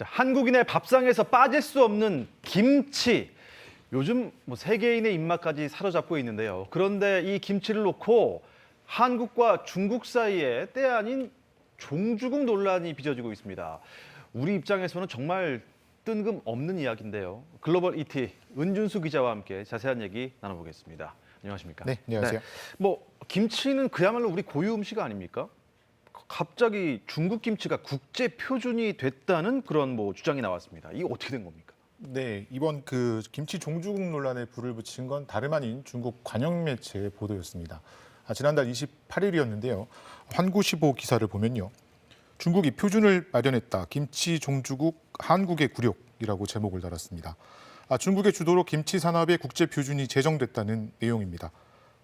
자, 한국인의 밥상에서 빠질 수 없는 김치. 요즘 세계인의 입맛까지 사로잡고 있는데요. 그런데 이 김치를 놓고 한국과 중국 사이에 때 아닌 종주국 논란이 빚어지고 있습니다. 우리 입장에서는 정말 뜬금없는 이야기인데요. 글로벌 ET 은준수 기자와 함께 자세한 얘기 나눠보겠습니다. 안녕하십니까? 네, 안녕하세요. 김치는 그야말로 우리 고유 음식 아닙니까? 갑자기 중국 김치가 국제 표준이 됐다는 그런 주장이 나왔습니다. 이게 어떻게 된 겁니까? 네, 이번 김치 종주국 논란에 불을 붙인 건 다름 아닌 중국 관영 매체의 보도였습니다. 지난달 28일이었는데요. 환구시보 기사를 보면요. 중국이 표준을 마련했다. 김치 종주국 한국의 굴욕이라고 제목을 달았습니다. 중국의 주도로 김치 산업의 국제 표준이 제정됐다는 내용입니다.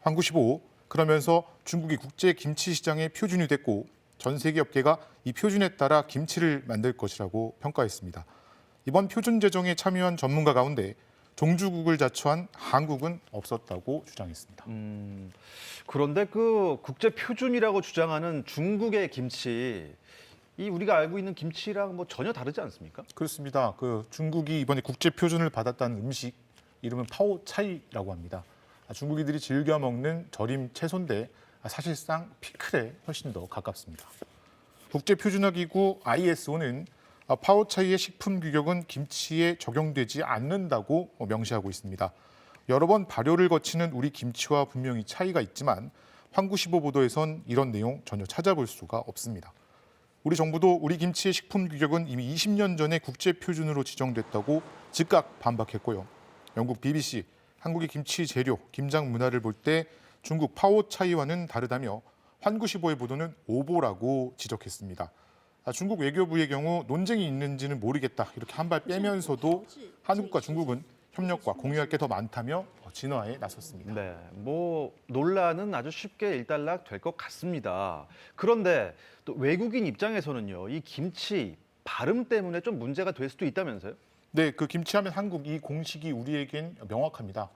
환구시보 그러면서 중국이 국제 김치 시장의 표준이 됐고 전 세계 업계가 이 표준에 따라 김치를 만들 것이라고 평가했습니다. 이번 표준 제정에 참여한 전문가 가운데 종주국을 자처한 한국은 없었다고 주장했습니다. 그런데 그 국제 표준이라고 주장하는 중국의 김치, 이 우리가 알고 있는 김치랑 전혀 다르지 않습니까? 그렇습니다. 중국이 이번에 국제 표준을 받았다는 음식 이름은 파오차이라고 합니다. 중국인들이 즐겨 먹는 절임 채소인데 사실상 피클에 훨씬 더 가깝습니다. 국제표준화기구 ISO는 파오차이의 식품 규격은 김치에 적용되지 않는다고 명시하고 있습니다. 여러 번 발효를 거치는 우리 김치와 분명히 차이가 있지만 환구시보 보도에선 이런 내용 전혀 찾아볼 수가 없습니다. 우리 정부도 우리 김치의 식품 규격은 이미 20년 전에 국제표준으로 지정됐다고 즉각 반박했고요. 영국 BBC, 한국의 김치 재료, 김장 문화를 볼 때 중국 파오차이와는 다르다며 환구시보의 보도는 오보라고 지적했습니다. 중국 외교부의 경우 논쟁이 있는지는 모르겠다 이렇게 한 발 빼면서도 한국과 중국은 협력과 공유할 게 더 많다며 진화에 나섰습니다. 네, 논란은 아주 쉽게 일단락 될 것 같습니다. 그런데 또 외국인 입장에서는요, 이 김치 발음 때문에 좀 문제가 될 수도 있다면서요? 네, 김치하면 한국 이 공식이 우리에겐 명확합니다.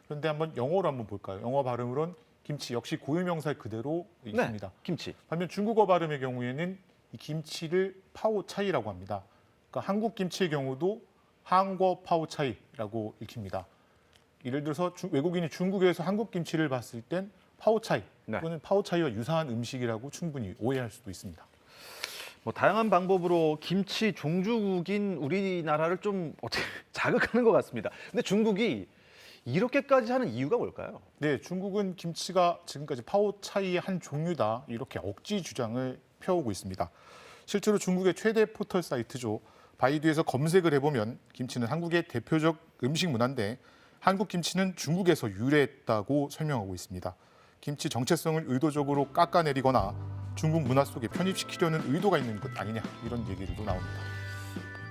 그런데 영어로 한번 볼까요? 영어 발음으로는 김치 역시 고유명사 그대로 있습니다. 네, 김치. 반면 중국어 발음의 경우에는 이 김치를 파오차이라고 합니다. 그러니까 한국 김치의 경우도 한궈 파오차이라고 읽힙니다. 예를 들어서 외국인이 중국에서 한국 김치를 봤을 땐 파오차이 또는 파오차이와 유사한 음식이라고 충분히 오해할 수도 있습니다. 다양한 방법으로 김치 종주국인 우리나라를 좀 어떻게 자극하는 것 같습니다. 근데 중국이 이렇게까지 하는 이유가 뭘까요? 네, 중국은 김치가 지금까지 파오차이의 한 종류다 이렇게 억지 주장을 펴오고 있습니다. 실제로 중국의 최대 포털 사이트죠. 바이두에서 검색을 해보면 김치는 한국의 대표적 음식 문화인데 한국 김치는 중국에서 유래했다고 설명하고 있습니다. 김치 정체성을 의도적으로 깎아내리거나 중국 문화 속에 편입시키려는 의도가 있는 것 아니냐 이런 얘기들도 나옵니다.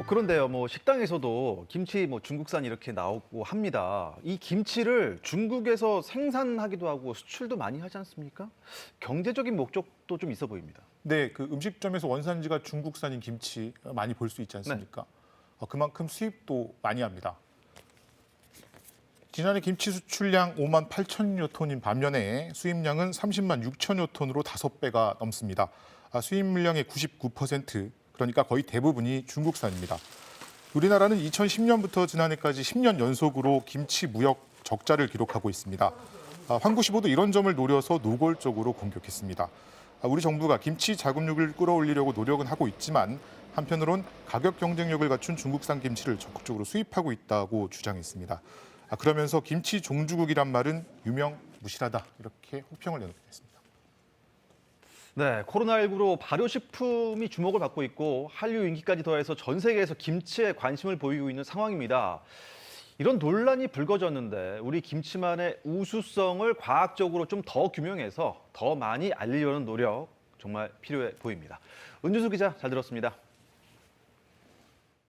그런데요, 식당에서도 김치 중국산 이렇게 나오고 합니다. 이 김치를 중국에서 생산하기도 하고 수출도 많이 하지 않습니까? 경제적인 목적도 좀 있어 보입니다. 네, 음식점에서 원산지가 중국산인 김치 많이 볼 수 있지 않습니까? 네. 그만큼 수입도 많이 합니다. 지난해 김치 수출량 5만 8천여 톤인 반면에 수입량은 30만 6천여 톤으로 5배가 넘습니다. 수입 물량의 99%, 그러니까 거의 대부분이 중국산입니다. 우리나라는 2010년부터 지난해까지 10년 연속으로 김치 무역 적자를 기록하고 있습니다. 환구시보도 이런 점을 노려서 노골적으로 공격했습니다. 우리 정부가 김치 자급률을 끌어올리려고 노력은 하고 있지만 한편으론 가격 경쟁력을 갖춘 중국산 김치를 적극적으로 수입하고 있다고 주장했습니다. 그러면서 김치 종주국이란 말은 유명무실하다 이렇게 호평을 내놓겠습니다. 네, 코로나19로 발효식품이 주목을 받고 있고 한류 인기까지 더해서 전 세계에서 김치에 관심을 보이고 있는 상황입니다. 이런 논란이 불거졌는데 우리 김치만의 우수성을 과학적으로 좀 더 규명해서 더 많이 알리려는 노력 정말 필요해 보입니다. 은준수 기자 잘 들었습니다.